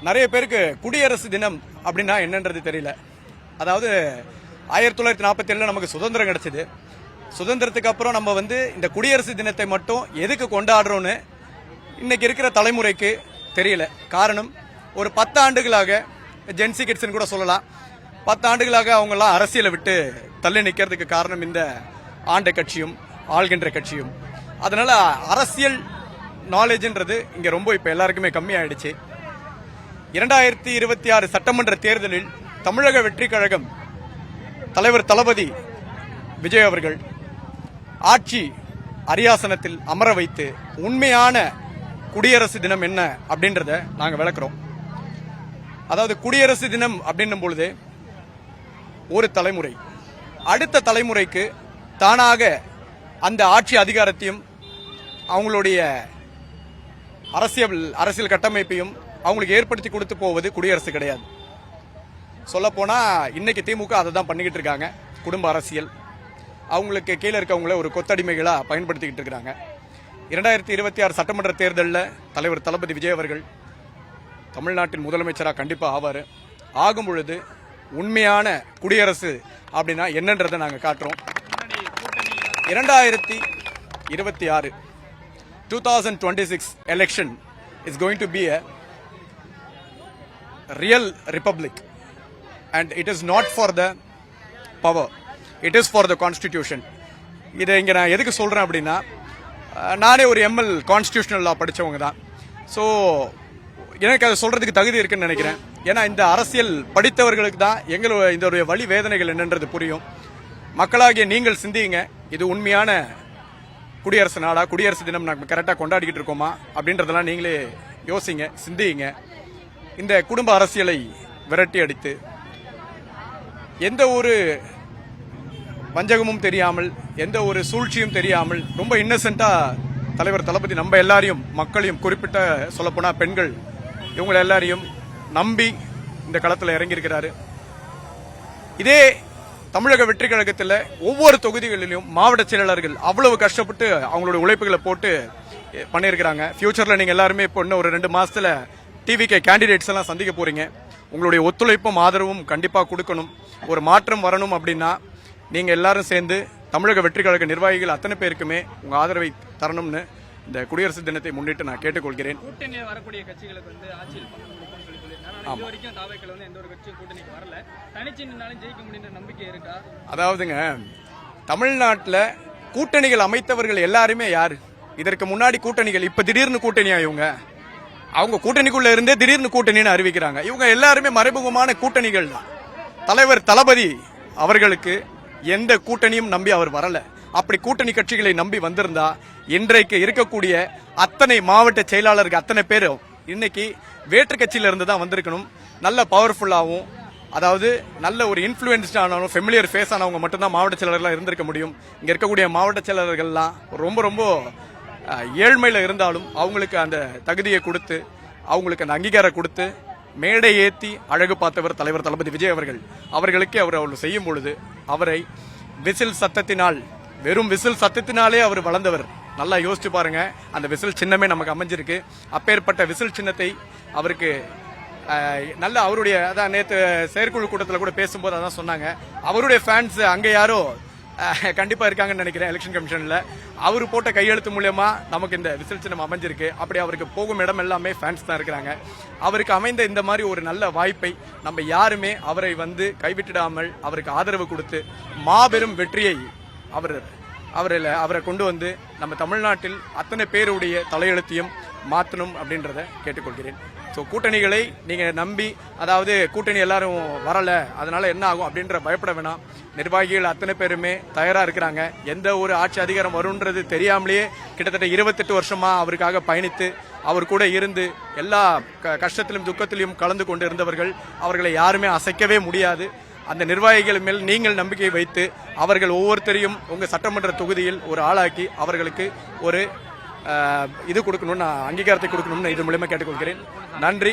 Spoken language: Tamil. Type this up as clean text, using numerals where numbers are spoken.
நிறைய பேருக்கு குடியரசு தினம் அப்படின்னா என்னன்றது தெரியல. அதாவது 1947 நமக்கு சுதந்திரம் கிடைச்சது. சுதந்திரத்துக்கு அப்புறம் நம்ம இந்த குடியரசு தினத்தை மட்டும் எதுக்கு கொண்டாடுறோம்னு இன்னைக்கு இருக்கிற தலைமுறைக்கு தெரியல. காரணம், ஒரு 10 ஆண்டுகளாக ஜென்சி கிட்ஸ்னு கூட சொல்லலாம், 10 ஆண்டுகளாக அவங்கெல்லாம் அரசியலை விட்டு தள்ளி நிற்கிறதுக்கு காரணம் இந்த ஆண்ட கட்சியும் ஆள்கின்ற கட்சியும். அதனால அரசியல் நாலேஜ்ன்றது இங்க ரொம்ப இப்ப எல்லாருக்குமே கம்மியாயிடுச்சு. 2026 சட்டமன்ற தேர்தலில் தமிழக வெற்றி கழகம் தலைவர் தளபதி விஜய் அவர்கள் ஆட்சி அரியாசனத்தில் அமர வைத்து உண்மையான குடியரசு தினம் என்ன அப்படின்றத நாங்க விளக்குறோம். அதாவது குடியரசு தினம் அப்படின்னும் பொழுது ஒரு தலைமுறை அடுத்த தலைமுறைக்கு தானாக அந்த ஆட்சி அதிகாரத்தையும் அவங்களுடைய அரசியல் கட்டமைப்பையும் அவங்களுக்கு ஏற்படுத்தி கொடுத்து போவது குடியரசு கிடையாது. சொல்ல போனா இன்னைக்கு திமுக அதை தான் பண்ணிக்கிட்டு இருக்காங்க. குடும்ப அரசியல், அவங்களுக்கு கீழே இருக்கவங்கள ஒரு கொத்தடிமைகளா பயன்படுத்திக்கிட்டு இருக்காங்க. 2026 சட்டமன்ற தேர்தலில் தலைவர் தளபதி விஜய் அவர்கள் தமிழ்நாட்டின் முதலமைச்சராக கண்டிப்பா ஆவார். ஆகும் பொழுது உண்மையான குடியரசு அப்படின்னா என்னன்றதை நாங்கள் காட்டுறோம். 2026 2026 election is going to be a real republic, and it is not for the power, it is for the constitution. இதை இங்க நான் எதுக்கு சொல்றேன் அப்படின்னா, நானே ஒரு எம்எல் கான்ஸ்டிடியூஷனல் லா படிச்சவங்க தான். ஸோ எனக்கு அதை சொல்றதுக்கு தகுதி இருக்குன்னு நினைக்கிறேன். ஏன்னா இந்த அரசியல் படித்தவர்களுக்கு தான் இதோடைய வழி வேதனைகள் என்னன்றது புரியும். மக்களாகிய நீங்கள் சிந்தியுங்க, இது உண்மையான குடியரசு நாடா, குடியரசு தினம் நாங்கள் கரெக்டாக கொண்டாடிக்கிட்டு இருக்கோமா அப்படின்றதெல்லாம் நீங்களே யோசிங்க, சிந்தியுங்க. இந்த குடும்ப அரசியலை விரட்டி அடித்து எந்த ஒரு வஞ்சகமும் தெரியாமல், எந்த ஒரு சூழ்ச்சியும் தெரியாமல், ரொம்ப இன்னசென்ட்டா தலைவர் தளபதி நம்ம எல்லாரையும், மக்களையும், குறிப்பிட்ட சொல்லப்போனா பெண்கள், இவங்களை எல்லாரையும் நம்பி இந்த களத்தில் இறங்கியிருக்கிறாரு. இதே தமிழக வெற்றி கழகத்தில் ஒவ்வொரு தொகுதிகளிலும் மாவட்ட செயலாளர்கள் அவ்வளவு கஷ்டப்பட்டு அவங்களுடைய உழைப்புகளை போட்டு பண்ணியிருக்கிறாங்க. ஃபியூச்சர்ல நீங்க எல்லாருமே இப்போ இன்னும் ஒரு 2 மாசத்துல டிவிகே கேண்டிடேட்ஸ் எல்லாம் சந்திக்க போறீங்க. உங்களுடைய ஒத்துழைப்பும் ஆதரவும் கண்டிப்பா கொடுக்கணும். ஒரு மாற்றம் வரணும் அப்படின்னா நீங்க எல்லாரும் சேர்ந்து தமிழக வெற்றி கழக நிர்வாகிகள் அத்தனை பேருக்குமே உங்க ஆதரவை தரணும்னு இந்த குடியரசு தினத்தை முன்னிட்டு நான் கேட்டுக்கொள்கிறேன். வரக்கூடிய கட்சிகளுக்கு ஆட்சியில் அதாவதுங்க, தமிழ்நாட்டில் கூட்டணிகள் அமைத்தவர்கள் எல்லாருமே யாரு? இதற்கு முன்னாடி கூட்டணிகள், இப்ப திடீர்னு கூட்டணியா இவங்க? அவங்க கூட்டணிக்குள்ள இருந்தே திடீர்னு கூட்டணின்னு அறிவிக்கிறாங்க. இவங்க எல்லாருமே மறைமுகமான கூட்டணிகள் தான். தலைவர் தளபதி அவர்களுக்கு எந்த கூட்டணியும் நம்பி அவர் வரல. அப்படி கூட்டணி கட்சிகளை நம்பி வந்திருந்தா இன்றைக்கு இருக்கக்கூடிய அத்தனை மாவட்ட செயலாளர்கள் அத்தனை பேரும் இன்னைக்கு வேற்று கட்சியில இருந்து தான் வந்திருக்கணும். நல்ல பவர்ஃபுல்லாகவும், அதாவது நல்ல ஒரு இன்ஃபுளுன்ஸ்ட் ஆனாலும் ஃபெமிலியர் ஃபேஸ் ஆனவங்க மட்டும்தான் மாவட்ட செயலர்களாக இருந்திருக்க முடியும். இங்க இருக்கக்கூடிய மாவட்ட செயலர்கள்லாம் ரொம்ப ரொம்ப ஏழ்மையில இருந்தாலும் அவங்களுக்கு அந்த தகுதியை கொடுத்து, அவங்களுக்கு அந்த அங்கீகாரம் கொடுத்து மேடை ஏத்தி அழகு பார்த்தவர் தலைவர் தளபதி விஜய் அவர்கள். அவர்களுக்கே அவர் செய்யும் பொழுது அவரை விசில் சத்தத்தினால், வெறும் விசில் சத்தத்தினாலே அவர் வளர்ந்தவர். நல்லா யோசிச்சு பாருங்க, அந்த விசில் சின்னமே நமக்கு அமைஞ்சிருக்கு. அப்பேற்பட்ட விசில் சின்னத்தை அவருக்கு நல்ல அவருடைய, அதான் நேற்று செயற்குழு கூட்டத்தில் கூட பேசும்போது அதான் சொன்னாங்க, அவருடைய ஃபேன்ஸ் அங்க யாரோ கண்டிப்பா இருக்காங்கன்னு நினைக்கிறேன். எலெக்ஷன் கமிஷன்ல அவரு போட்ட கையெழுத்து மூலமா நமக்கு இந்த விசில் சின்னம் அமைஞ்சிருக்கு. அப்படி அவருக்கு போகும் இடம் எல்லாமே ஃபேன்ஸ் தான் இருக்கிறாங்க. அவருக்கு அமைந்த இந்த மாதிரி ஒரு நல்ல வாய்ப்பை நம்ம யாருமே அவரை கைவிட்டுடாமல் அவருக்கு ஆதரவு கொடுத்து மாபெரும் வெற்றியை அவரை கொண்டு வந்து நம்ம தமிழ்நாட்டில் அத்தனை பேருடைய தலையெழுத்தையும் மாற்றணும் அப்படின்றத கேட்டுக்கொள்கிறேன். ஸோ கூட்டணிகளை நீங்க நம்பி, அதாவது கூட்டணி எல்லாரும் வரல அதனால என்ன ஆகும் அப்படின்ற பயப்பட வேணாம். நிர்வாகிகள் அத்தனை பேருமே தயாரா இருக்கிறாங்க. எந்த ஒரு ஆட்சி அதிகாரம் வரும்ன்றது தெரியாமலேயே கிட்டத்தட்ட 28 வருஷமா அவருக்காக பயணித்து அவர் கூட இருந்து எல்லா கஷ்டத்திலும் துக்கத்திலும் கலந்து கொண்டு இருந்தவர்கள். அவர்களை யாருமே அசைக்கவே முடியாது. அந்த நிர்வாகிகள் மேல் நீங்கள் நம்பிக்கை வைத்து அவர்கள் ஒவ்வொருத்தரையும் உங்க சட்டமன்ற தொகுதியில் ஒரு ஆளாக்கி அவர்களுக்கு ஒரு இது கொடுக்கணும்னு, அங்கீகாரத்தை கொடுக்கணும்னு இது மூலமா கேட்டுக்கொள்கிறேன். நன்றி.